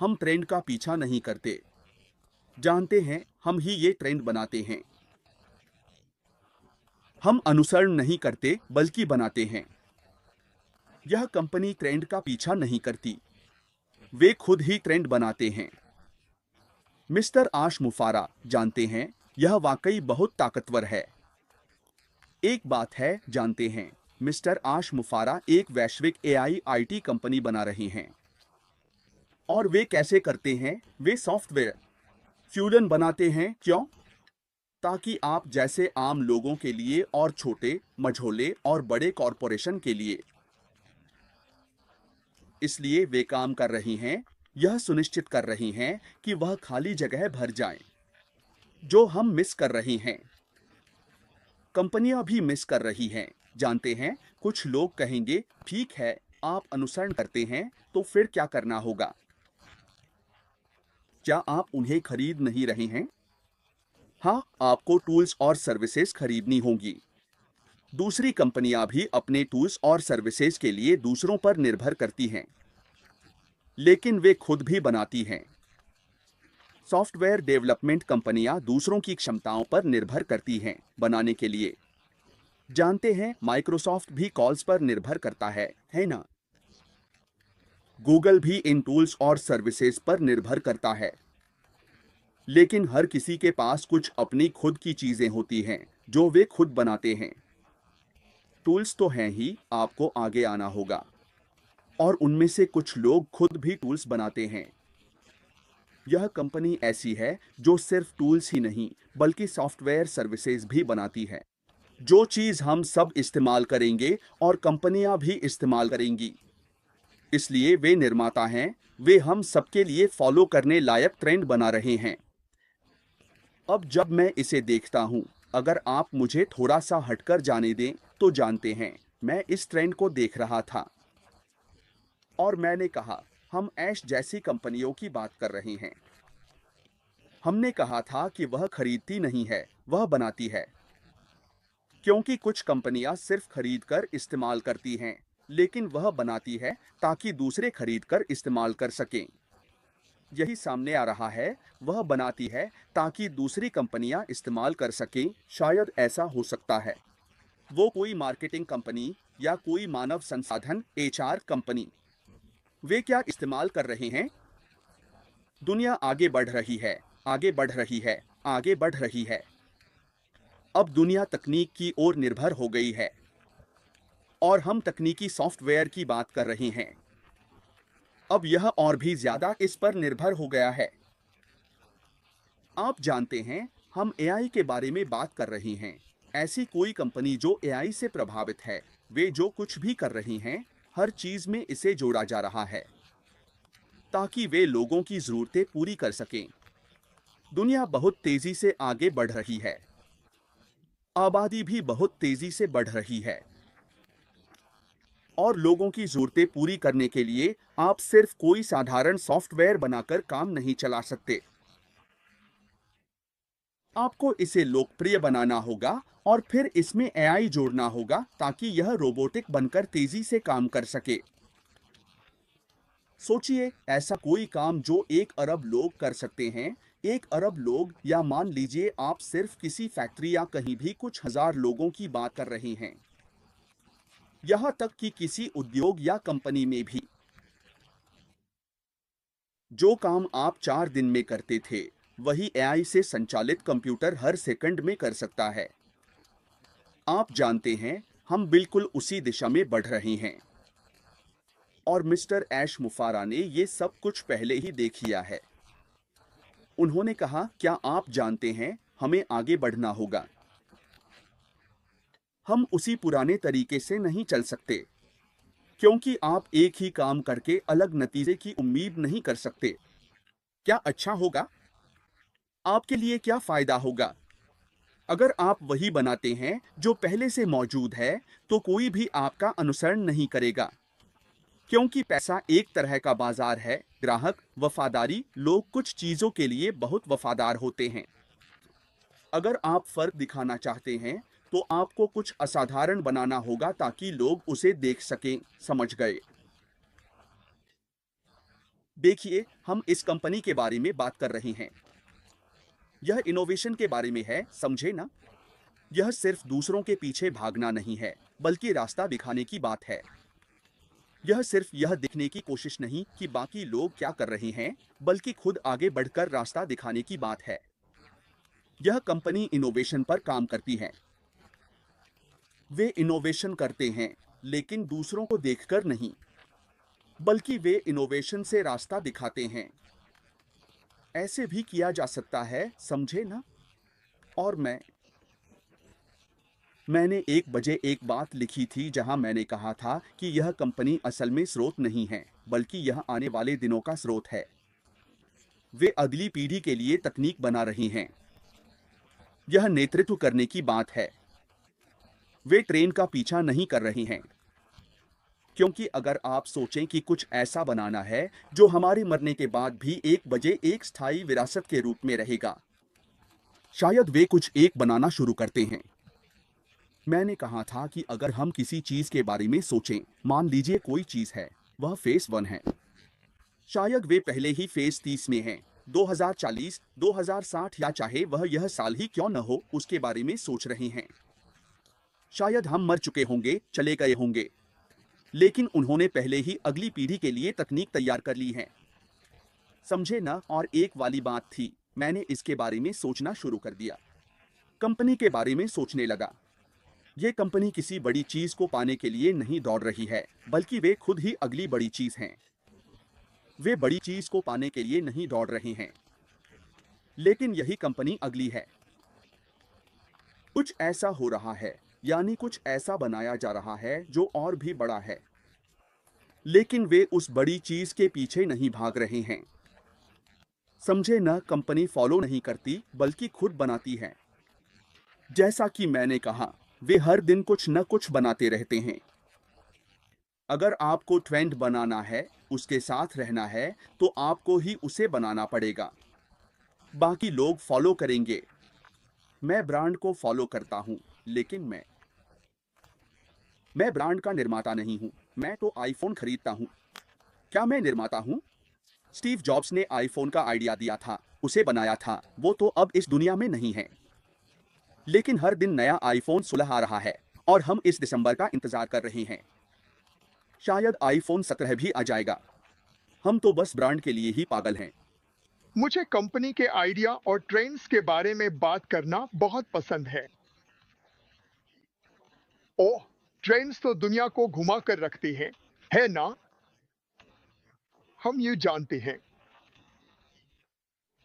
हम ट्रेंड का पीछा नहीं करते। जानते हैं, हम ही ये ट्रेंड बनाते हैं। हम अनुसरण नहीं करते बल्कि बनाते हैं। यह कंपनी ट्रेंड का पीछा नहीं करती, वे खुद ही ट्रेंड बनाते हैं। मिस्टर आश मुफारा, जानते हैं, यह वाकई बहुत ताकतवर है। एक बात है, जानते हैं, मिस्टर आश मुफारा एक वैश्विक एआई आईटी कंपनी बना रहे हैं। और वे कैसे करते हैं? वे सॉफ्टवेयर फ्यूजन बनाते हैं। क्यों? ताकि आप जैसे आम लोगों के लिए और छोटे, मझोले और बड़े कॉरपोरेशन के लिए। इसलिए वे काम कर रही हैं, यह सुनिश्चित कर रही हैं कि वह खाली जगह भर जाए जो हम मिस कर रही हैं। कंपनियां भी मिस कर रही हैं। जानते हैं, कुछ लोग कहेंगे, ठीक है, आप अनुसरण करते हैं, तो फिर क्या करना होगा? क्या आप उन्हें खरीद नहीं रहे हैं? हाँ, आपको टूल्स और सर्विसेज खरीदनी होंगी। दूसरी कंपनियां भी अपने टूल्स और सर्विसेज के लिए दूसरों पर निर्भर करती हैं, लेकिन वे खुद भी बनाती हैं। सॉफ्टवेयर डेवलपमेंट कंपनियां दूसरों की क्षमताओं पर निर्भर करती हैं बनाने के लिए। जानते हैं, माइक्रोसॉफ्ट भी कॉल्स पर निर्भर करता है ना? गूगल भी इन टूल्स और सर्विसेज पर निर्भर करता है। लेकिन हर किसी के पास कुछ अपनी खुद की चीजें होती हैं जो वे खुद बनाते हैं। टूल्स तो हैं ही, आपको आगे आना होगा। और उनमें से कुछ लोग खुद भी टूल्स बनाते हैं। यह कंपनी ऐसी है जो सिर्फ टूल्स ही नहीं, बल्कि सॉफ्टवेयर सर्विसेज भी बनाती है। जो चीज हम सब इस्तेमाल करेंगे और कंपनियां भी इस्तेमाल करेंगी। इसलिए वे निर्माता हैं, वे हम सबके लिए फॉलो करने लायक ट्रेंड बना रहे हैं। अब जब मैं इसे देखता हूं, अगर आप मुझे थोड़ा सा हटकर जाने दें, तो जानते हैं, मैं इस ट्रेंड को देख रहा था। और मैंने कहा, हम ऐश जैसी कंपनियों की बात कर रहे हैं। हमने कहा था कि वह खरीदती नहीं है, वह बनाती है। क्योंकि कुछ कंपनियां सिर्फ खरीदकर इस्तेमाल करती हैं, लेकिन वह बनाती है ताकि दूसरे खरीदकर इस्तेमाल कर सकें। यही सामने आ रहा है, वह बनाती है ताकि दूसरी कंपनियां इस्तेमाल कर सकें। शायद ऐसा हो सकता है वो कोई मार्केटिंग कंपनी या कोई मानव संसाधन एचआर कंपनी। वे क्या इस्तेमाल कर रहे हैं? दुनिया आगे बढ़ रही है, आगे बढ़ रही है, आगे बढ़ रही है। अब दुनिया तकनीक की ओर निर्भर हो गई है। और हम तकनीकी सॉफ्टवेयर की बात कर रहे हैं। अब यह और भी ज्यादा इस पर निर्भर हो गया है। आप जानते हैं, हम एआई के बारे में बात कर रहे हैं। ऐसी कोई कंपनी जो एआई से प्रभावित है, वे जो कुछ भी कर रही हैं, हर चीज में इसे जोड़ा जा रहा है ताकि वे लोगों की जरूरतें पूरी कर सकें। दुनिया बहुत तेजी से आगे बढ़ रही है। आबादी भी बहुत तेजी से बढ़ रही है। और लोगों की जरूरतें पूरी करने के लिए आप सिर्फ कोई साधारण सॉफ्टवेयर बनाकर काम नहीं चला सकते। आपको इसे लोकप्रिय बनाना होगा और फिर इसमें एआई जोड़ना होगा ताकि यह रोबोटिक बनकर तेजी से काम कर सके। सोचिए, ऐसा कोई काम जो 1 अरब लोग कर सकते हैं। 1 अरब लोग, या मान लीजिए आप सिर्फ किसी फैक्ट्री या कहीं भी कुछ हजार लोगों की बात कर रहे हैं। यहां तक कि किसी उद्योग या कंपनी में भी। जो काम आप 4 दिन में करते थे, वही एआई से संचालित कंप्यूटर हर सेकंड में कर सकता है। आप जानते हैं, हम बिल्कुल उसी दिशा में बढ़ रहे हैं। और मिस्टर ऐश मुफारा ने ये सब कुछ पहले ही देख लिया है। उन्होंने कहा, क्या आप जानते हैं, हमें आगे बढ़ना होगा। हम उसी पुराने तरीके से नहीं चल सकते। क्योंकि आप एक ही काम करके अलग नतीजे की उम्मीद नहीं कर सकते। क्या अच्छा होगा? आपके लिए क्या फायदा होगा? अगर आप वही बनाते हैं जो पहले से मौजूद है, तो कोई भी आपका अनुसरण नहीं करेगा। क्योंकि पैसा एक तरह का बाजार है, ग्राहक, वफादारी। लोग कुछ चीजों के लिए बहुत वफादार होते हैं। अगर आप फर्क दिखाना चाहते हैं, तो आपको कुछ असाधारण बनाना होगा ताकि लोग उसे देख सकें। समझ गए? देखिए, हम इस कंपनी के बारे में बात कर रहे हैं। यह इनोवेशन के बारे में है, समझे ना? यह सिर्फ दूसरों के पीछे भागना नहीं है, बल्कि रास्ता दिखाने की बात है। यह सिर्फ यह दिखने की कोशिश नहीं कि बाकी लोग क्या कर रहे हैं, बल्कि खुद आगे बढ़कर रास्ता दिखाने की बात है। यह कंपनी इनोवेशन पर काम करती है। वे इनोवेशन करते हैं, लेकिन दूसरों को देखकर नहीं, बल्कि वे इनोवेशन से रास्ता दिखाते हैं। ऐसे भी किया जा सकता है, समझे ना? और मैंने 1 बजे एक बात लिखी थी जहां मैंने कहा था कि यह कंपनी असल में स्रोत नहीं है, बल्कि यह आने वाले दिनों का स्रोत है। वे अगली पीढ़ी के लिए तकनीक बना रही हैं। यह नेतृत्व करने की बात है। वे ट्रेन का पीछा नहीं कर रही हैं। क्योंकि अगर आप सोचें कि कुछ ऐसा बनाना है जो हमारे मरने के बाद भी 1 बजे एक स्थायी विरासत के रूप में रहेगा, शायद वे कुछ एक बनाना शुरू करते हैं। मैंने कहा था कि अगर हम किसी चीज के बारे में सोचें, मान लीजिए कोई चीज है, वह फेस 1 है। शायद वे पहले ही फेस 30 में हैं, 2040, 2060 या चाहे वह यह साल ही क्यों न हो, उसके बारे में सोच रहे हैं। शायद हम मर चुके होंगे, चले गए होंगे, लेकिन उन्होंने पहले ही अगली पीढ़ी के लिए तकनीक तैयार कर ली है। समझे ना? और एक वाली बात थी, मैंने इसके बारे में सोचना शुरू कर दिया। कंपनी के बारे में सोचने लगा। ये कंपनी किसी बड़ी चीज को पाने के लिए नहीं दौड़ रही है, बल्कि वे खुद ही अगली बड़ी चीज हैं। वे बड़ी चीज को पाने के लिए नहीं दौड़ रहे हैं, लेकिन यही कंपनी अगली है। कुछ ऐसा हो रहा है, यानी कुछ ऐसा बनाया जा रहा है जो और भी बड़ा है, लेकिन वे उस बड़ी चीज के पीछे नहीं भाग रहे हैं। समझे ना? कंपनी फॉलो नहीं करती, बल्कि खुद बनाती है। जैसा कि मैंने कहा, वे हर दिन कुछ न कुछ बनाते रहते हैं। अगर आपको ट्रेंड बनाना है, उसके साथ रहना है, तो आपको ही उसे बनाना पड़ेगा। बाकी लोग फॉलो करेंगे। मैं ब्रांड को फॉलो करता हूं, लेकिन मैं ब्रांड का निर्माता नहीं हूं। मैं तो आईफोन खरीदता हूं। क्या मैं निर्माता हूं? स्टीव जॉब्स ने आईफोन का आइडिया दिया था, उसे बनाया था, वो तो अब इस दुनिया में नहीं है। लेकिन हर दिन नया आईफोन 16 आ रहा है, और हम इस दिसंबर का इंतजार कर रहे हैं। शायद आईफोन 17 भी आ जाएगा। हम तो बस ब्रांड के लिए ही पागल हैं। मुझे कंपनी के आइडिया और ट्रेंड्स के बारे में बात करना बहुत पसंद ओह, ट्रेंड्स तो दुनिया को घुमा कर रखती हैं, है ना? हम ये जानते हैं।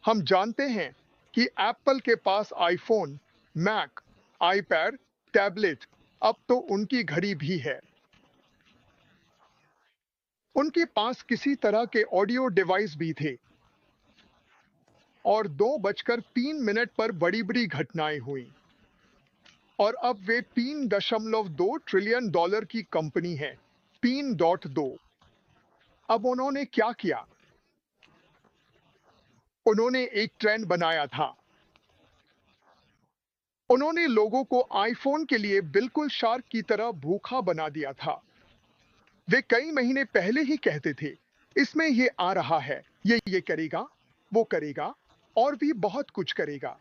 हम जानते हैं कि एप्पल के पास आईफोन, मैक, आईपैड, टैबलेट, अब तो उनकी घड़ी भी है। उनके पास किसी तरह के ऑडियो डिवाइस भी थे और 2:03 पर बड़ी-बड़ी घटनाएं हुई। और अब वे 3.2 ट्रिलियन डॉलर की कंपनी है। 3.2। अब उन्होंने क्या किया? उन्होंने एक ट्रेंड बनाया था। उन्होंने लोगों को आईफोन के लिए बिल्कुल शार्क की तरह भूखा बना दिया था। वे कई महीने पहले ही कहते थे, इसमें ये आ रहा है, ये करेगा, वो करेगा और भी बहुत कुछ करेगा।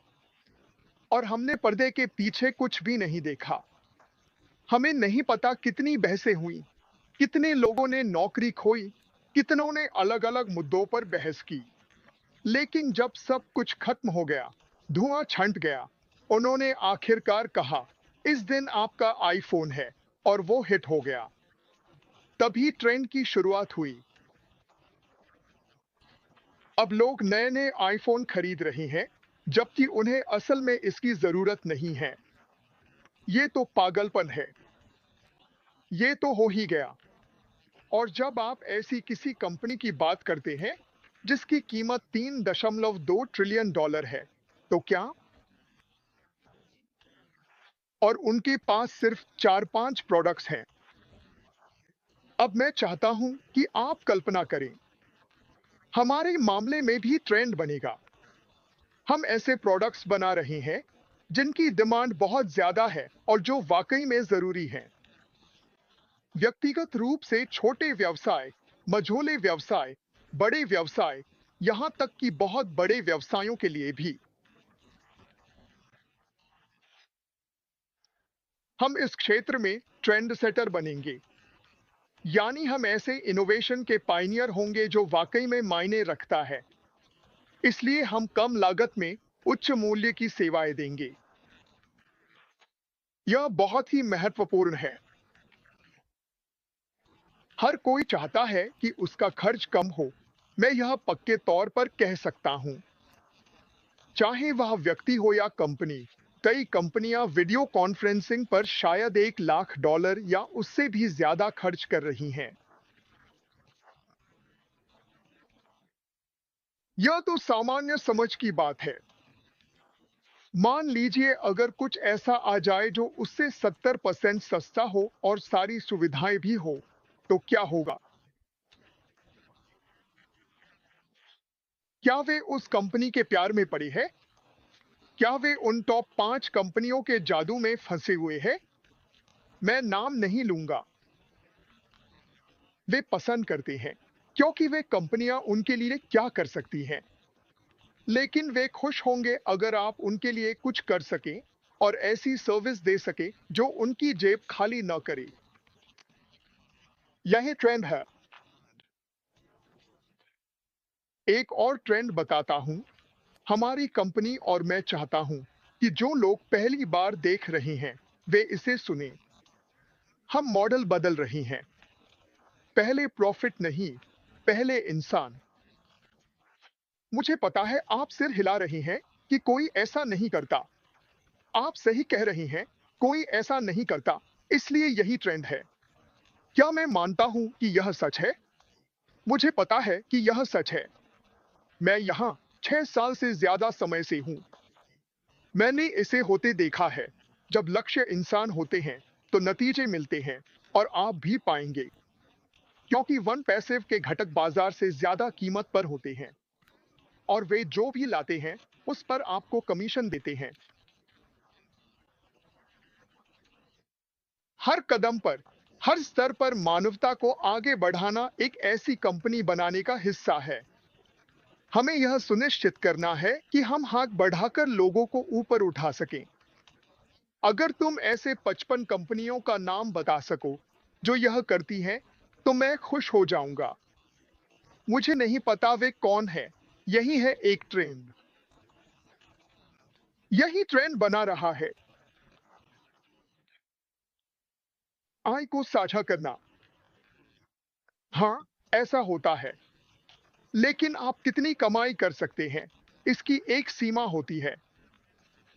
और हमने पर्दे के पीछे कुछ भी नहीं देखा। हमें नहीं पता कितनी बहसें हुई, कितने लोगों ने नौकरी खोई, कितनों ने अलग-अलग मुद्दों पर बहस की। लेकिन जब सब कुछ खत्म हो गया, धुआं छंट गया, उन्होंने आखिरकार कहा, इस दिन आपका आईफोन है, और वो हिट हो गया। तभी ट्रेंड की शुरुआत हुई। अब लोग नए-नए आईफोन खरीद रहे हैं, जबकि उन्हें असल में इसकी जरूरत नहीं है। ये तो पागलपन है। ये तो हो ही गया। और जब आप ऐसी किसी कंपनी की बात करते हैं जिसकी कीमत 3.2 ट्रिलियन डॉलर है, तो क्या? और उनके पास सिर्फ 4-5 प्रोडक्ट्स हैं। अब मैं चाहता हूं कि आप कल्पना करें, हमारे मामले में भी ट्रेंड बनेगा। हम ऐसे प्रोडक्ट्स बना रहे हैं जिनकी डिमांड बहुत ज्यादा है और जो वाकई में जरूरी हैं। व्यक्तिगत रूप से छोटे व्यवसाय, मझोले व्यवसाय, बड़े व्यवसाय, यहां तक कि बहुत बड़े व्यवसायों के लिए भी। हम इस क्षेत्र में ट्रेंड सेटर बनेंगे, यानी हम ऐसे इनोवेशन के पायनियर होंगे जो वाकई में मायने रखता है। इसलिए हम कम लागत में उच्च मूल्य की सेवाएं देंगे। यह बहुत ही महत्वपूर्ण है। हर कोई चाहता है कि उसका खर्च कम हो। मैं यह पक्के तौर पर कह सकता हूं। चाहे वह व्यक्ति हो या कंपनी, कई कंपनियां वीडियो कॉन्फ्रेंसिंग पर शायद $1 लाख या उससे भी ज्यादा खर्च कर रही हैं। यह तो सामान्य समझ की बात है। मान लीजिए अगर कुछ ऐसा आ जाए जो उससे 70% सस्ता हो और सारी सुविधाएं भी हो, तो क्या होगा? क्या वे उस कंपनी के प्यार में पड़े हैं? क्या वे उन टॉप 5 कंपनियों के जादू में फंसे हुए हैं? मैं नाम नहीं लूंगा। वे पसंद करते हैं क्योंकि वे कंपनियां उनके लिए क्या कर सकती हैं। लेकिन वे खुश होंगे अगर आप उनके लिए कुछ कर सकें और ऐसी सर्विस दे सके जो उनकी जेब खाली न करे। यही ट्रेंड है। एक और ट्रेंड बताता हूं। हमारी कंपनी और मैं चाहता हूं कि जो लोग पहली बार देख रहे हैं वे इसे सुने। हम मॉडल बदल रहे हैं। पहले प्रॉफिट नहीं, पहले इंसान। मुझे पता है आप सिर हिला रहे हैं कि कोई ऐसा नहीं करता। आप सही कह रहे हैं, कोई ऐसा नहीं करता, इसलिए यही ट्रेंड है। क्या मैं मानता हूं कि यह सच है? मुझे पता है कि यह सच है। मैं यहां 6 साल से ज्यादा समय से हूं। मैंने इसे होते देखा है। जब लक्ष्य इंसान होते हैं तो नतीजे मिलते हैं, और आप भी पाएंगे, क्योंकि वन पैसिव के घटक बाजार से ज्यादा कीमत पर होते हैं और वे जो भी लाते हैं उस पर आपको कमीशन देते हैं। हर कदम पर, हर स्तर पर मानवता को आगे बढ़ाना एक ऐसी कंपनी बनाने का हिस्सा है। हमें यह सुनिश्चित करना है कि हम हाथ बढ़ाकर लोगों को ऊपर उठा सकें। अगर तुम ऐसे 55 कंपनियों का नाम बता सको जो यह करती हैं, तो मैं खुश हो जाऊंगा। मुझे नहीं पता वे कौन है। यही है एक ट्रेंड। यही ट्रेंड बना रहा है। आय को साझा करना। हाँ, ऐसा होता है। लेकिन आप कितनी कमाई कर सकते हैं, इसकी एक सीमा होती है।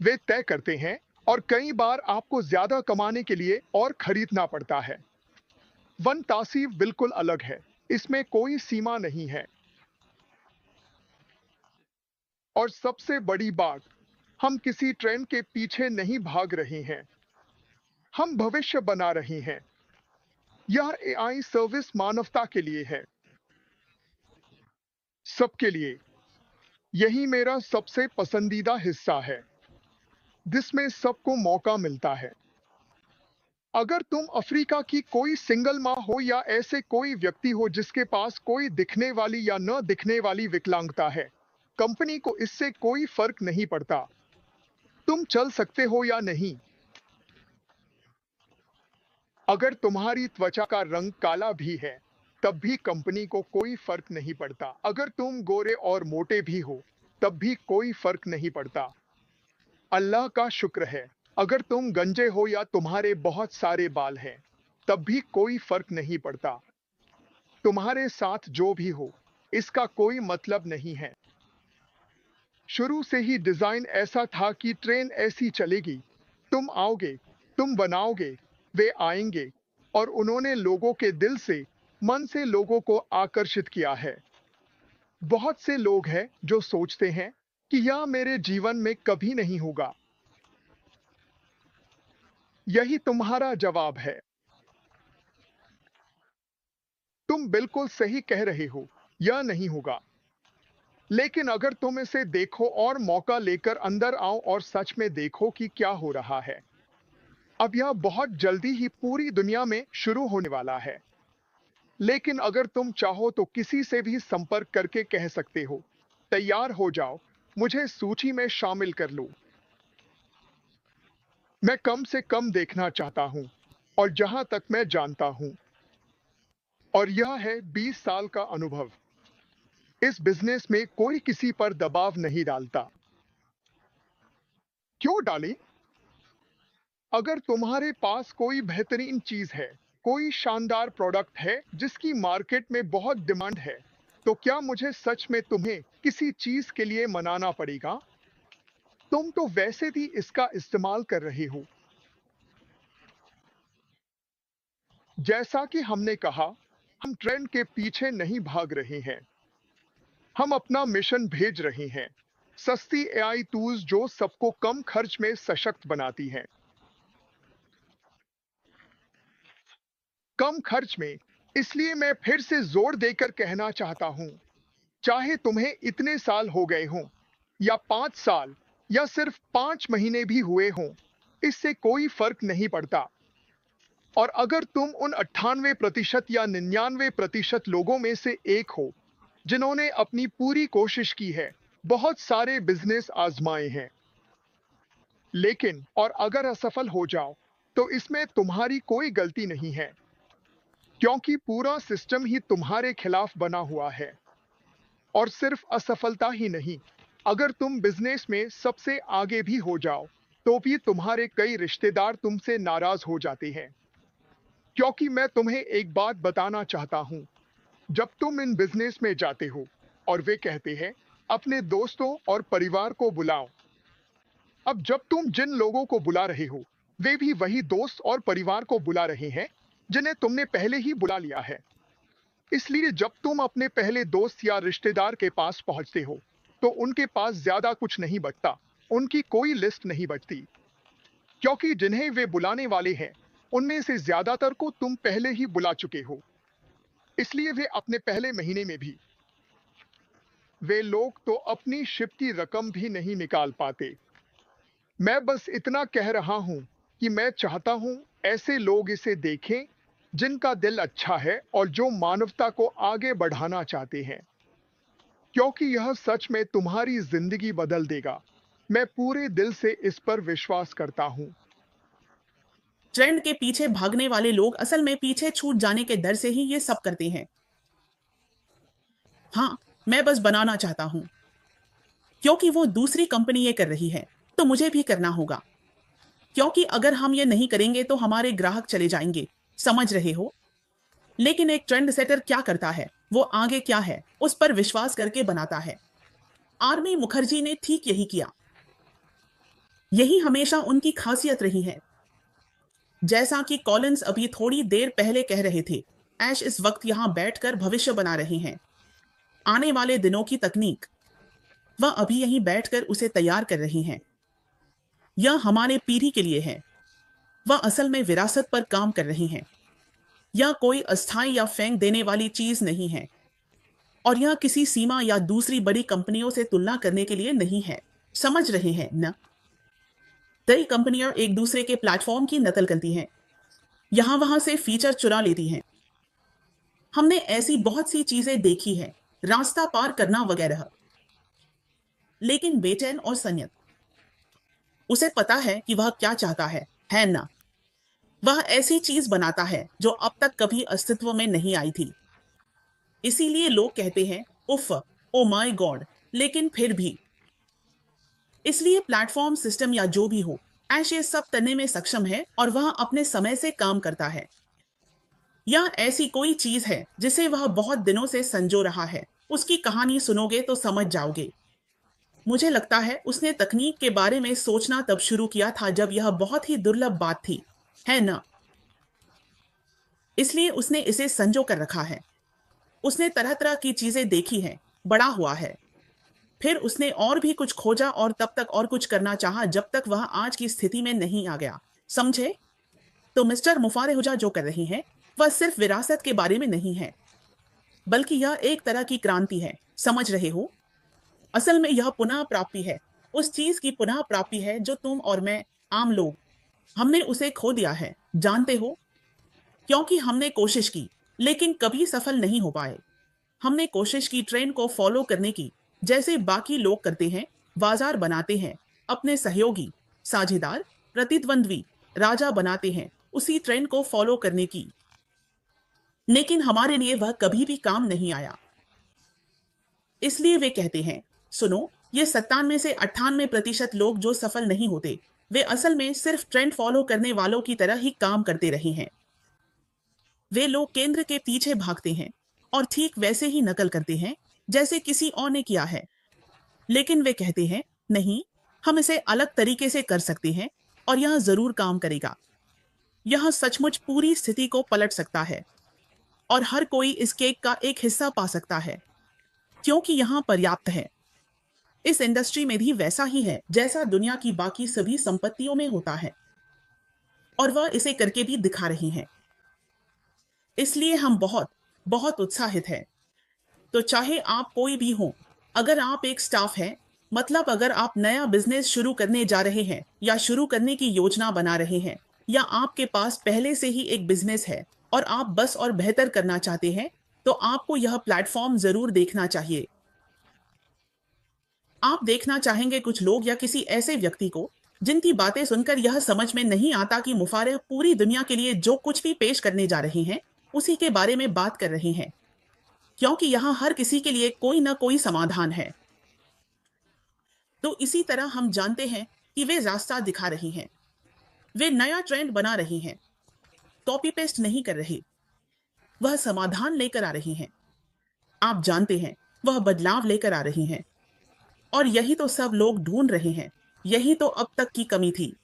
वे तय करते हैं, और कई बार आपको ज्यादा कमाने के लिए और खरीदना पड़ता है। वन तासीफ बिल्कुल अलग है। इसमें कोई सीमा नहीं है। और सबसे बड़ी बात, हम किसी ट्रेंड के पीछे नहीं भाग रहे हैं। हम भविष्य बना रहे हैं। यह एआई सर्विस मानवता के लिए है, सबके लिए। यही मेरा सबसे पसंदीदा हिस्सा है, जिसमें सबको मौका मिलता है। अगर तुम अफ्रीका की कोई सिंगल माँ हो या ऐसे कोई व्यक्ति हो जिसके पास कोई दिखने वाली या न दिखने वाली विकलांगता है, कंपनी को इससे कोई फर्क नहीं पड़ता। तुम चल सकते हो या नहीं। अगर तुम्हारी त्वचा का रंग काला भी है, तब भी कंपनी को कोई फर्क नहीं पड़ता। अगर तुम गोरे और मोटे भी हो, तब भी कोई फर्क नहीं पड़ता। अल्लाह का शुक्र है, अगर तुम गंजे हो या तुम्हारे बहुत सारे बाल हैं, तब भी कोई फर्क नहीं पड़ता। तुम्हारे साथ जो भी हो, इसका कोई मतलब नहीं है। शुरू से ही डिजाइन ऐसा था कि ट्रेन ऐसी चलेगी। तुम आओगे, तुम बनाओगे, वे आएंगे। और उन्होंने लोगों के दिल से, मन से लोगों को आकर्षित किया है। बहुत से लोग हैं जो सोचते हैं कि यह मेरे जीवन में कभी नहीं होगा। यही तुम्हारा जवाब है। तुम बिल्कुल सही कह रहे हो, यह नहीं होगा। लेकिन अगर तुम इसे देखो और मौका लेकर अंदर आओ और सच में देखो कि क्या हो रहा है। अब यह बहुत जल्दी ही पूरी दुनिया में शुरू होने वाला है। लेकिन अगर तुम चाहो तो किसी से भी संपर्क करके कह सकते हो, तैयार हो जाओ, मुझे सूची में शामिल कर लो। मैं कम से कम देखना चाहता हूं, और जहां तक मैं जानता हूं, और यह है 20 साल का अनुभव, इस बिजनेस में कोई किसी पर दबाव नहीं डालता। क्यों डालें? अगर तुम्हारे पास कोई बेहतरीन चीज है, कोई शानदार प्रोडक्ट है जिसकी मार्केट में बहुत डिमांड है, तो क्या मुझे सच में तुम्हें किसी चीज के लिए मनाना पड़ेगा? तुम तो वैसे भी इसका इस्तेमाल कर रहे हो। जैसा कि हमने कहा, हम ट्रेंड के पीछे नहीं भाग रहे हैं। हम अपना मिशन भेज रहे हैं। सस्ती एआई टूल्स जो सबको कम खर्च में सशक्त बनाती हैं। कम खर्च में, इसलिए मैं फिर से जोर देकर कहना चाहता हूं, चाहे तुम्हें इतने साल हो गए हों, या 5 साल, या सिर्फ 5 महीने भी हुए हों, इससे कोई फर्क नहीं पड़ता। और अगर तुम उन 98% या 99% लोगों में से एक हो जिन्होंने अपनी पूरी कोशिश की है, बहुत सारे बिजनेस आजमाए हैं, लेकिन और अगर असफल हो जाओ, तो इसमें तुम्हारी कोई गलती नहीं है, क्योंकि पूरा सिस्टम ही तुम्हारे खिलाफ बना हुआ है। और सिर्फ असफलता ही नहीं, अगर तुम बिजनेस में सबसे आगे भी हो जाओ, तो भी तुम्हारे कई रिश्तेदार तुमसे नाराज हो जाते हैं। क्योंकि मैं तुम्हें एक बात बताना चाहता हूं, जब तुम इन बिजनेस में जाते हो और वे कहते हैं, अपने दोस्तों और परिवार को बुलाओ, अब जब तुम जिन लोगों को बुला रहे हो, वे भी वही दोस्त और परिवार को बुला रहे हैं जिन्हें तुमने पहले ही बुला लिया है। इसलिए जब तुम अपने पहले दोस्त या रिश्तेदार के पास पहुंचते हो, तो उनके पास ज्यादा कुछ नहीं बचता, उनकी कोई लिस्ट नहीं बचती, क्योंकि जिन्हें वे बुलाने वाले हैं, उनमें से ज्यादातर को तुम पहले ही बुला चुके हो। इसलिए वे अपने पहले महीने में भी, वे लोग तो अपनी शिप की रकम भी नहीं निकाल पाते। मैं बस इतना कह रहा हूं कि मैं चाहता हूं ऐसे लोग इसे देखें जिनका दिल अच्छा है और जो मानवता को आगे बढ़ाना चाहते हैं, क्योंकि यह सच में तुम्हारी जिंदगी बदल देगा। मैं पूरे दिल से इस पर विश्वास करता हूं। ट्रेंड के पीछे भागने वाले लोग असल में पीछे छूट जाने के डर से ही ये सब करते हैं। हाँ, मैं बस बनाना चाहता हूं, क्योंकि वो दूसरी कंपनी ये कर रही है, तो मुझे भी करना होगा, क्योंकि अगर हम ये नहीं करेंगे तो हमारे ग्राहक चले जाएंगे। समझ रहे हो? लेकिन एक ट्रेंड सेटर क्या करता है, वो आगे क्या है उस पर विश्वास करके बनाता है। आर्मी मुखर्जी ने ठीक यही किया। यही हमेशा उनकी खासियत रही है। जैसा कि कॉलिंस अभी थोड़ी देर पहले कह रहे थे, ऐश इस वक्त यहां बैठकर भविष्य बना रहे हैं। आने वाले दिनों की तकनीक, वह अभी यहीं बैठकर उसे तैयार कर रही हैं। यह हमारे पीढ़ी के लिए है। वह असल में विरासत पर काम कर रही हैं। यह कोई अस्थायी या फेंक देने वाली चीज नहीं है, और यह किसी सीमा या दूसरी बड़ी कंपनियों से तुलना करने के लिए नहीं है। समझ रहे हैं न? कई कंपनियां एक दूसरे के प्लेटफॉर्म की नकल करती हैं, यहां वहां से फीचर चुरा लेती हैं। हमने ऐसी बहुत सी चीजें देखी हैं, रास्ता पार करना वगैरह। लेकिन बेचैन और संयत, उसे पता है कि वह क्या चाहता है ना? वह ऐसी चीज बनाता है जो अब तक कभी अस्तित्व में नहीं आई थी। इसीलिए लोग कहते हैं, उफ, ओ माय गॉड। लेकिन फिर भी, इसलिए प्लेटफॉर्म सिस्टम या जो भी हो, ऐश ये सब करने में सक्षम है और वह अपने समय से काम करता है। यह ऐसी कोई चीज है जिसे वह बहुत दिनों से संजो रहा है। उसकी कहानी सुनोगे तो समझ जाओगे। मुझे लगता है उसने तकनीक के बारे में सोचना तब शुरू किया था जब यह बहुत ही दुर्लभ बात थी, है ना? इसलिए उसने इसे संजो कर रखा है। उसने तरह तरह की चीजें देखी हैं, बड़ा हुआ है। फिर उसने और भी कुछ खोजा और तब तक और कुछ करना चाहा जब तक वह आज की स्थिति में नहीं आ गया। समझे? तो मिस्टर मुफारेहुजा जो कर रही हैं, वह सिर्फ विरासत के बारे में नहीं है, बल्कि यह एक तरह की क्रांति है। समझ रहे हो? असल में यह पुनः प्राप्ति है, उस चीज की पुनः प्राप्ति है जो तुम और मैं, आम लोग, हमने उसे खो दिया है। जानते हो? क्योंकि हमने कोशिश की, लेकिन कभी सफल नहीं हो पाए। हमने कोशिश की ट्रेंड को फॉलो करने की, जैसे बाकी लोग करते हैं, बाजार बनाते हैं, अपने सहयोगी, साझेदार, प्रतिद्वंद्वी, राजा बनाते हैं, उसी ट्रेंड को फॉलो करने की। लेकिन हमारे लिए वह कभी भी काम नहीं आया। इसलिए वे कहते हैं, सुनो, ये 97 से 98% लोग जो सफल नहीं होते, वे असल में सिर्फ ट्रेंड फॉलो करने वालों की तरह ही काम करते रहे हैं। वे लोग केंद्र के पीछे भागते हैं और ठीक वैसे ही नकल करते हैं जैसे किसी और ने किया है। लेकिन वे कहते हैं, नहीं, हम इसे अलग तरीके से कर सकते हैं और यह जरूर काम करेगा। यह सचमुच पूरी स्थिति को पलट सकता है और हर कोई इस केक का एक हिस्सा पा सकता है, क्योंकि यहां पर्याप्त है। इस इंडस्ट्री में भी वैसा ही है जैसा दुनिया की बाकी सभी संपत्तियों में होता है, और वह इसे करके भी दिखा रही हैं। इसलिए हम बहुत बहुत उत्साहित हैं। तो चाहे आप कोई भी हो, अगर आप एक स्टाफ हैं, मतलब अगर आप नया बिजनेस शुरू करने जा रहे हैं या शुरू करने की योजना बना रहे हैं, या आपके पास पहले से ही एक बिजनेस है और आप बस और बेहतर करना चाहते हैं, तो आपको यह प्लेटफॉर्म जरूर देखना चाहिए। आप देखना चाहेंगे कुछ लोग या किसी ऐसे व्यक्ति को जिनकी बातें सुनकर यह समझ में नहीं आता कि मुफारिह पूरी दुनिया के लिए जो कुछ भी पेश करने जा रहे हैं, उसी के बारे में बात कर रहे हैं, क्योंकि यहां हर किसी के लिए कोई ना कोई समाधान है। तो इसी तरह हम जानते हैं कि वे रास्ता दिखा रही हैं। वे नया ट्रेंड बना रही हैं, कॉपी पेस्ट नहीं कर रही, वह समाधान लेकर आ रही हैं। आप जानते हैं, वह बदलाव लेकर आ रही हैं। और यही तो सब लोग ढूंढ रहे हैं, यही तो अब तक की कमी थी।